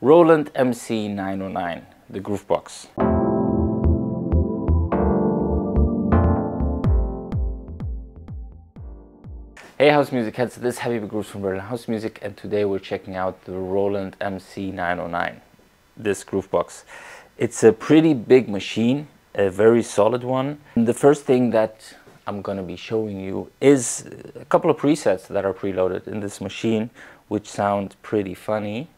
Roland MC-909, the Groovebox. Hey house music heads, this is Happy Grooves from Berlin House Music, and today we're checking out the Roland MC-909, this Groovebox. It's a pretty big machine, a very solid one. And the first thing that I'm going to be showing you is a couple of presets that are preloaded in this machine, which sound pretty funny.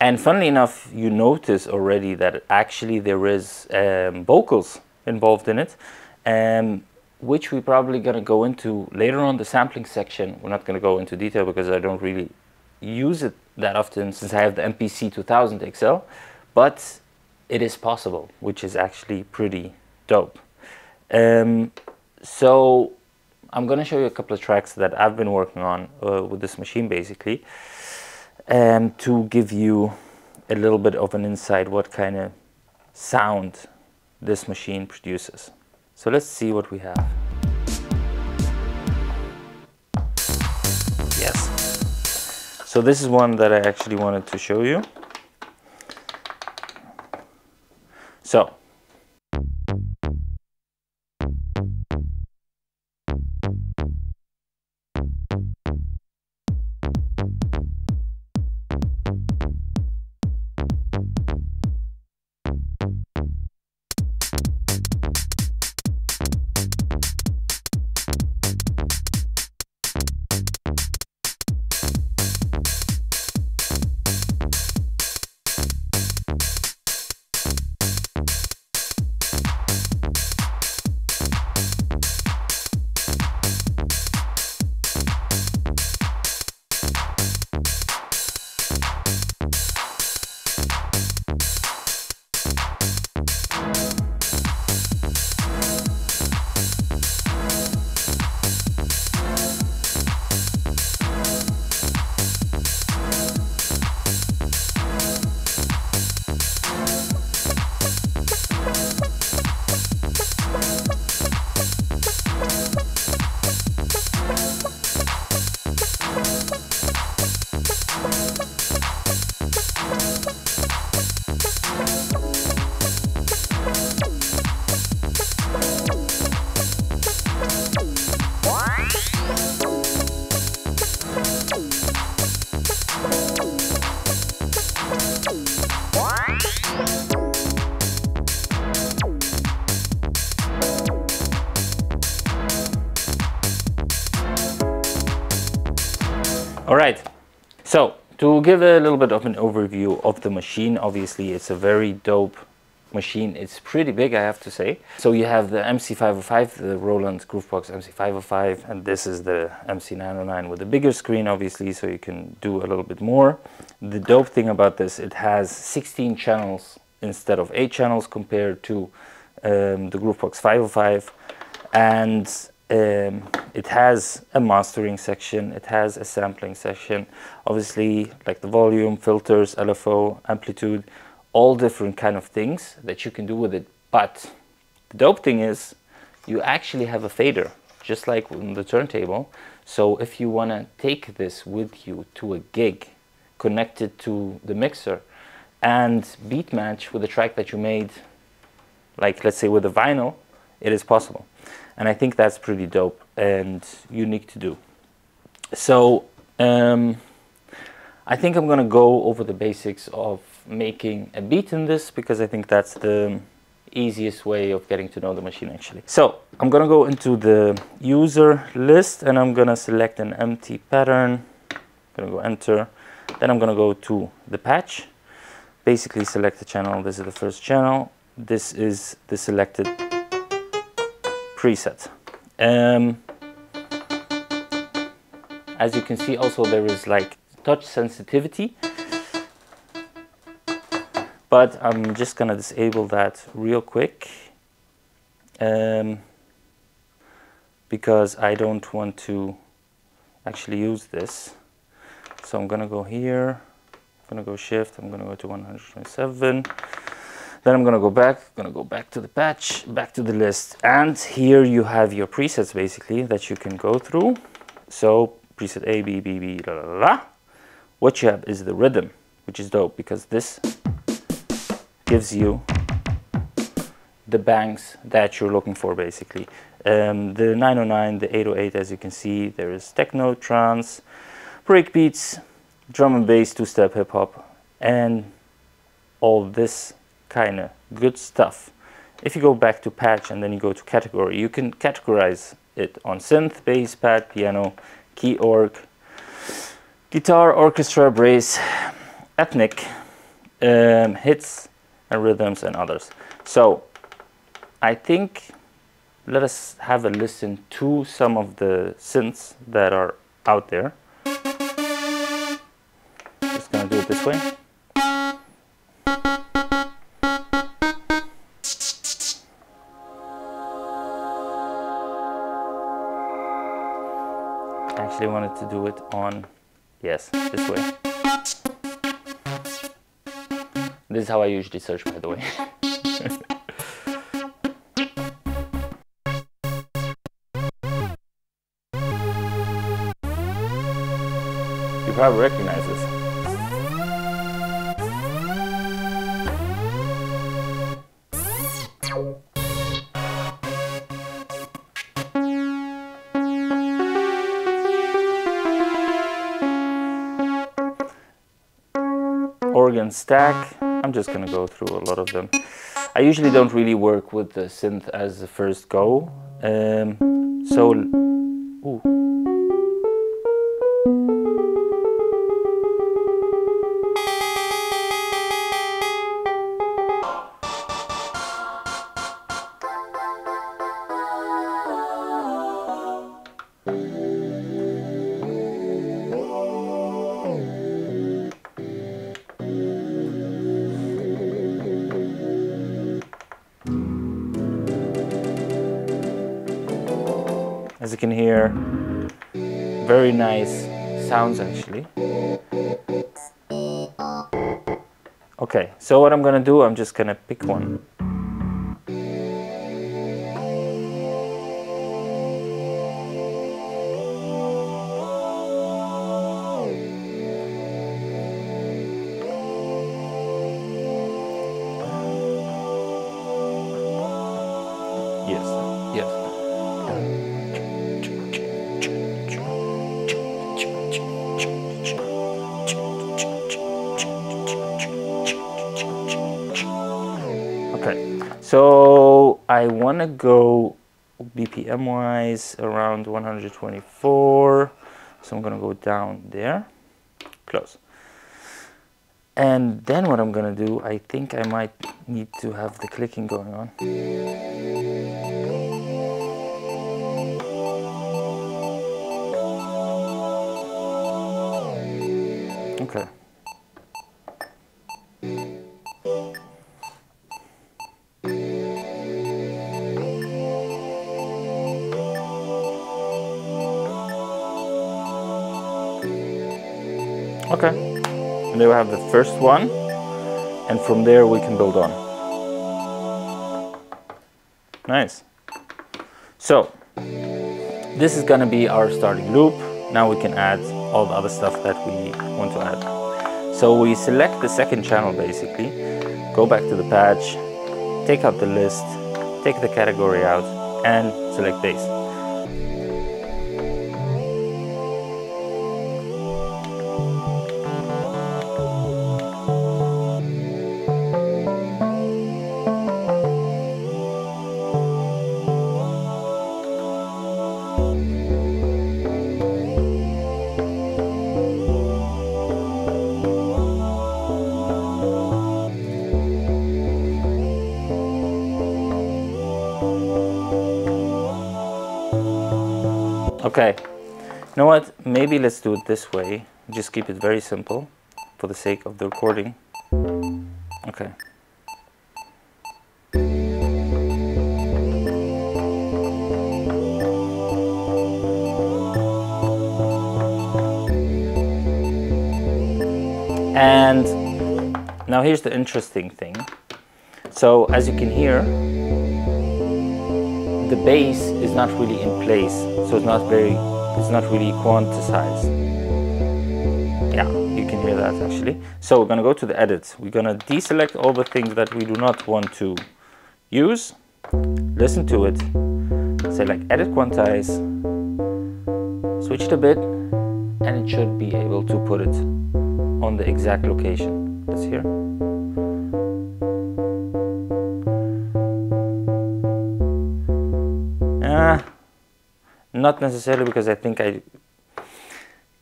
And funnily enough, you notice already that actually there is vocals involved in it, which we're probably going to go into later on the sampling section. We're not going to go into detail because I don't really use it that often since I have the MPC 2000 XL, but it is possible, which is actually pretty dope. So I'm going to show you a couple of tracks that I've been working on with this machine basically, to give you a little bit of an insight what kind of sound this machine produces. So let's see what we have. Yes. So this is one that I actually wanted to show you. So alright, so to give a little bit of an overview of the machine, obviously it's a very dope machine. It's pretty big, I have to say. So you have the MC505, the Roland Groovebox MC505, and this is the MC909 with a bigger screen, obviously, so you can do a little bit more. The dope thing about this, it has 16 channels instead of 8 channels compared to the Groovebox 505, and it has a mastering section, it has a sampling section, obviously like the volume, filters, LFO, amplitude, all different kind of things that you can do with it. But the dope thing is you actually have a fader, just like on the turntable. So if you want to take this with you to a gig, connect it to the mixer and beat match with a track that you made, like let's say with a vinyl, it is possible. And I think that's pretty dope and unique to do. So I think I'm gonna go over the basics of making a beat in this, because I think that's the easiest way of getting to know the machine actually. So I'm gonna go into the user list and I'm gonna select an empty pattern. I'm gonna go enter. Then I'm gonna go to the patch. Basically select the channel. This is the first channel. This is the selected preset. As you can see also there is like touch sensitivity, but I'm just gonna disable that real quick because I don't want to actually use this. So I'm gonna go here I'm gonna go shift, I'm gonna go to 127. Then I'm gonna go back to the patch, back to the list. And here you have your presets basically that you can go through. So preset A, B, B, B, la, la, la. What you have is the rhythm, which is dope because this gives you the bangs that you're looking for basically. The 909, the 808, as you can see, there is techno, trance, breakbeats, drum and bass, two-step hip hop, and all this kind of good stuff. If you go back to patch and then you go to category, you can categorize it on synth, bass, pad, piano, key org, guitar, orchestra, brass, ethnic, hits and rhythms and others. So I think let us have a listen to some of the synths that are out there. Just gonna do it this way. Actually wanted to do it on, yes, this way. This is how I usually search, by the way. You probably recognize this. Organ stack. I'm just gonna go through a lot of them. I usually don't really work with the synth as the first go. Ooh. As you can hear, very nice sounds actually. Okay, so what I'm gonna do, I'm just gonna pick one. Yes, yes. Okay, so I want to go BPM wise around 124, so I'm gonna go down there, close. And then what I'm gonna do, I think I might need to have the clicking going on. Okay. Okay, and there we have the first one, and from there we can build on. Nice. So this is gonna be our starting loop. Now we can add all the other stuff that we want to add. So we select the second channel basically, go back to the patch, take out the list, take the category out, and select bass. Okay, you know what, maybe let's do it this way, just keep it very simple for the sake of the recording. Okay. And Now here's the interesting thing. So as you can hear, the bass is not really in place, so it's not really quantized. Yeah, you can hear that actually. So we're gonna go to the edit. We're gonna deselect all the things that we do not want to use. Listen to it. Say like edit quantize. Switch it a bit, and it should be able to put it on the exact location. Let's hear. Not necessarily, because I think I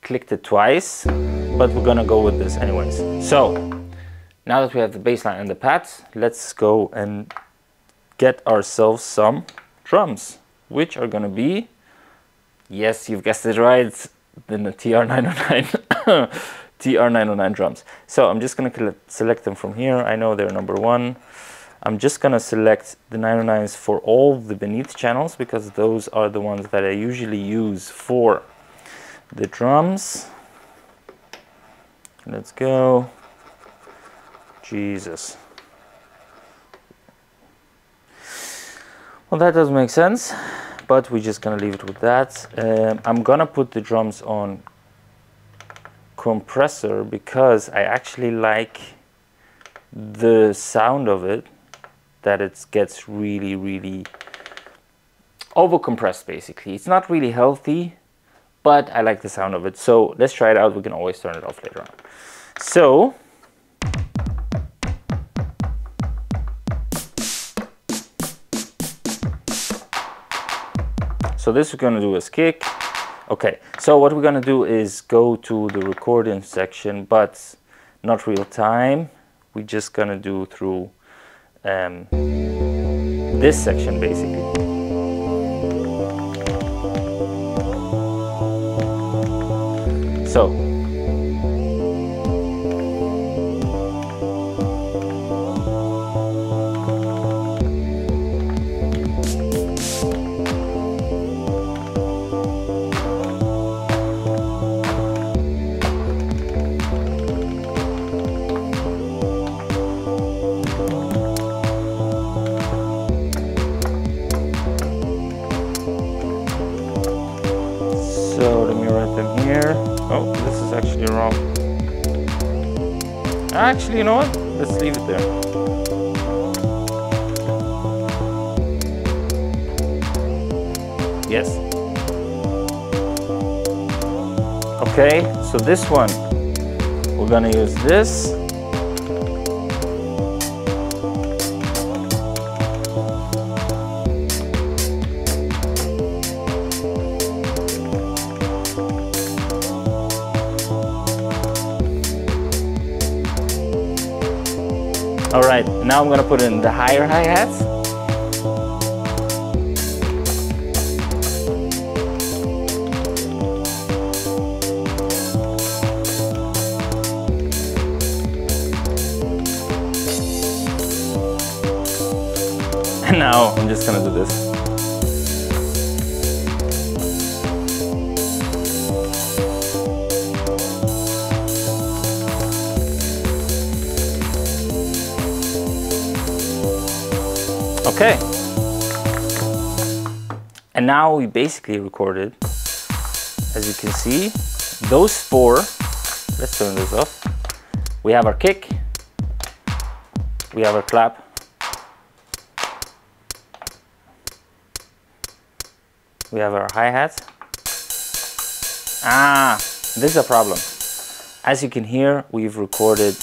clicked it twice, but we're gonna go with this anyways. So now that we have the bass line and the pads, let's go and get ourselves some drums, which are gonna be, yes, you've guessed it right, the TR-909 TR-909 drums. So I'm just gonna select them from here. I know they're number 1. I'm just gonna select the 909s for all the beneath channels, because those are the ones that I usually use for the drums. Let's go. Jesus. Well, that doesn't make sense, but we're just gonna leave it with that. I'm gonna put the drums on compressor because I actually like the sound of it, that it gets really, really over compressed basically. It's not really healthy, but I like the sound of it. So let's try it out. We can always turn it off later on. So this we're gonna do is kick. Okay, so what we're gonna do is go to the recording section, but not real time. We're just gonna do through this section basically. So let me write them here. Oh, this is actually wrong. Actually, you know what? Let's leave it there. Yes. Okay, so this one, we're gonna use this. All right, now I'm gonna put in the higher hi-hats. And now I'm just gonna do this. Okay, and now we basically recorded, as you can see, those 4. Let's turn this off. We have our kick, we have our clap, we have our hi-hat. This is a problem. As you can hear, we've recorded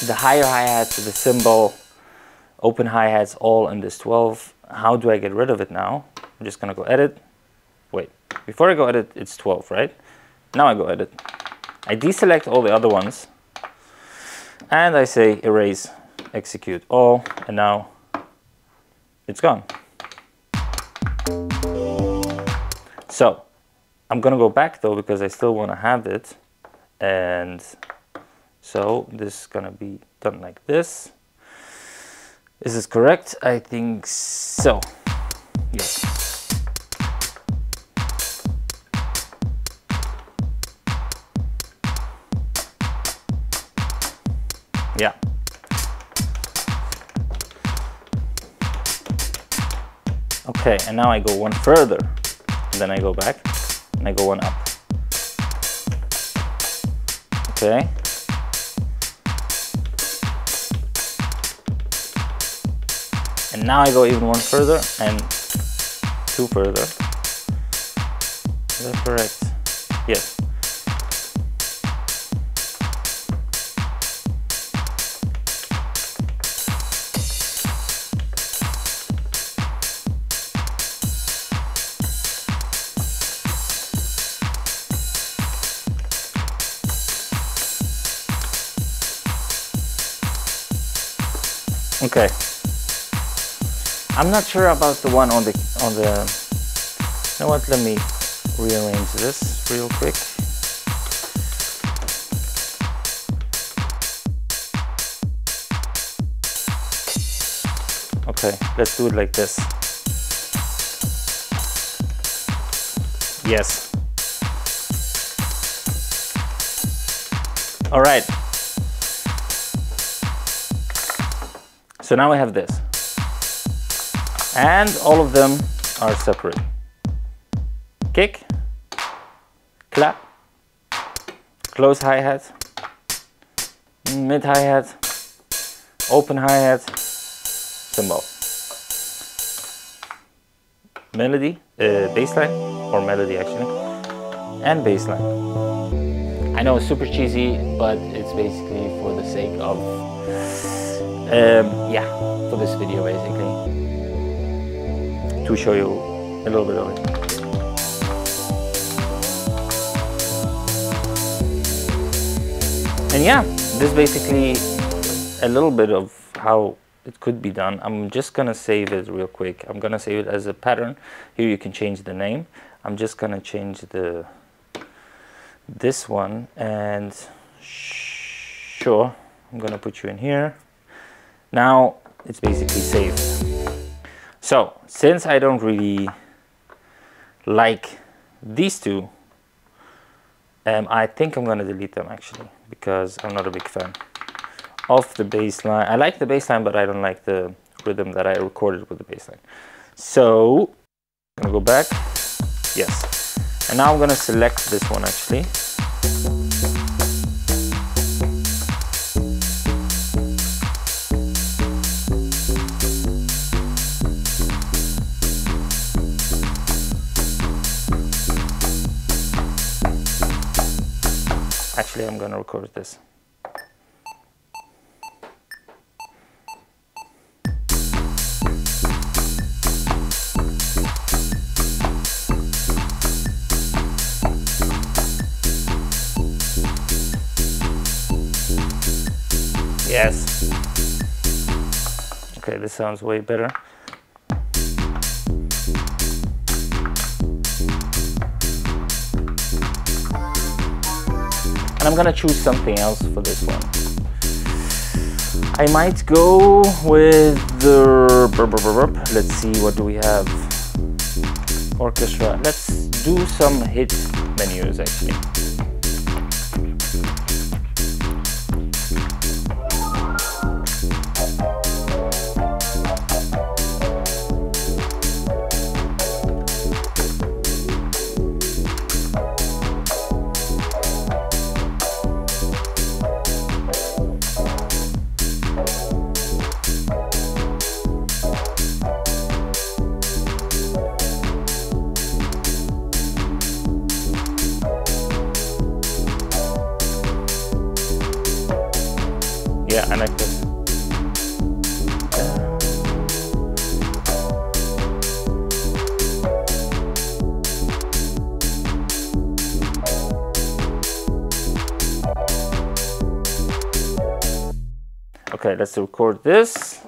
the higher hi-hats, the cymbal, open hi-hats all in this 12. How do I get rid of it now? I'm just gonna go edit. Wait, before I go edit, it's 12, right? Now I go edit. I deselect all the other ones and I say erase, execute all, and now it's gone. So I'm gonna go back though, because I still wanna have it. And so this is gonna be done like this. Is this correct? I think so. Yes. Yeah. Okay, and now I go one further, and then I go back, and I go one up. Okay. And now I go even one further and two further. Is that correct? Yes. Okay. I'm not sure about the one on the you know what, let me rearrange this real quick. Okay, let's do it like this. Yes. All right. So now we have this. And all of them are separate. Kick, clap, close hi-hat, mid hi-hat, open hi-hat, cymbal. Melody, bassline, or melody actually, and bassline. I know it's super cheesy, but it's basically for the sake of, yeah, for this video basically, to show you a little bit of it. And yeah, this is basically a little bit of how it could be done. I'm just gonna save it real quick. I'm gonna save it as a pattern. Here you can change the name. I'm just gonna change this one, and sure, I'm gonna put you in here. Now it's basically saved. So since I don't really like these two, I think I'm gonna delete them actually, because I'm not a big fan of the bass line. I like the bass line, but I don't like the rhythm that I recorded with the bass line. So I'm gonna go back, yes. And now I'm gonna select this one actually. Actually, I'm gonna record this. Yes. Okay, this sounds way better. And I'm gonna choose something else for this one. I might go with the let's see, what do we have? Orchestra. Let's do some hit menus actually. Yeah, I like this. Okay, let's record this.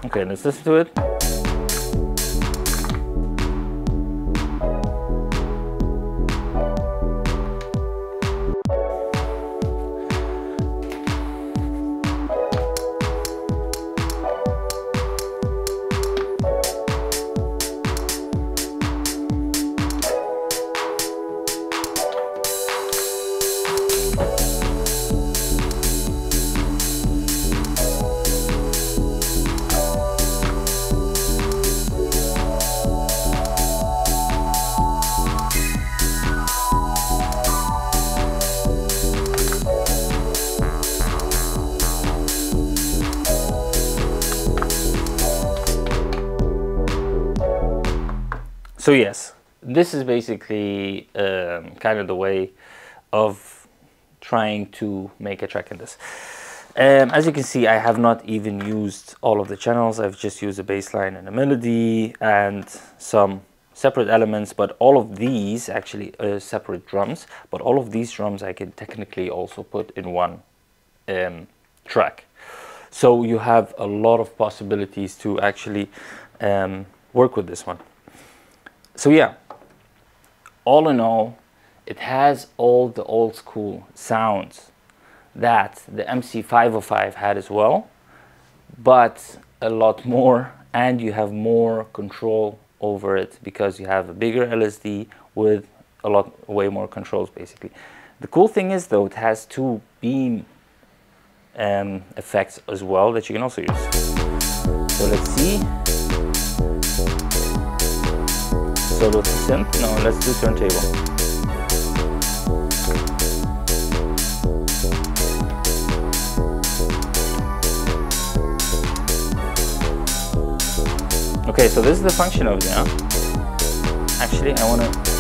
Okay, let's listen to it. So yes, this is basically kind of the way of trying to make a track in this. As you can see, I have not even used all of the channels. I've just used a bass line and a melody and some separate elements, but all of these actually separate drums, but all of these drums I can technically also put in one track. So you have a lot of possibilities to actually work with this one. So yeah, all in all, it has all the old school sounds that the MC-505 had as well, but a lot more, and you have more control over it because you have a bigger LSD with way more controls basically. The cool thing is though, it has two beam effects as well that you can also use. So let's see. Solo synth? No, let's do turntable. Okay, so this is the function of it, yeah? Actually, I want to...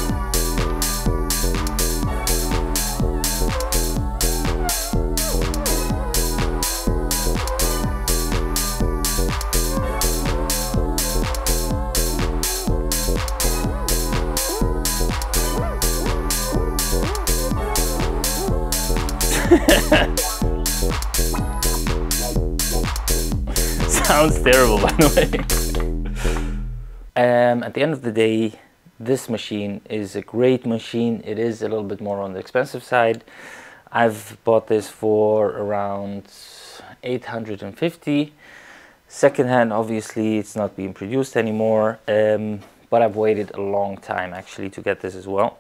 Sounds terrible, by the way. At the end of the day, this machine is a great machine. It is a little bit more on the expensive side. I've bought this for around 850. Secondhand, obviously, it's not being produced anymore, but I've waited a long time actually to get this as well.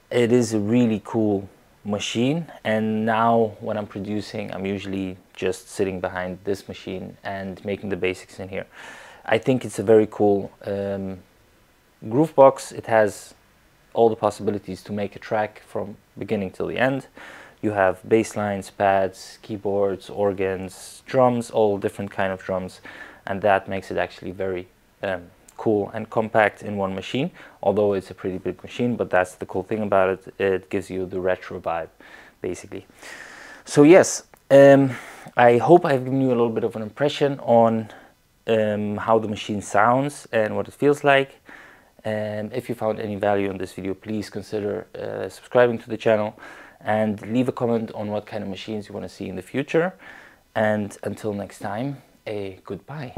It is a really cool machine, and now when I'm producing, I'm usually just sitting behind this machine and making the basics in here. I think it's a very cool Groovebox. It has all the possibilities to make a track from beginning till the end. You have bass lines, pads, keyboards, organs, drums, all different kind of drums, and that makes it actually very cool and compact in one machine, although it's a pretty big machine. But that's the cool thing about it, it gives you the retro vibe basically. So yes, I hope I've given you a little bit of an impression on how the machine sounds and what it feels like. If you found any value in this video, please consider subscribing to the channel and leave a comment on what kind of machines you want to see in the future. And until next time, a goodbye.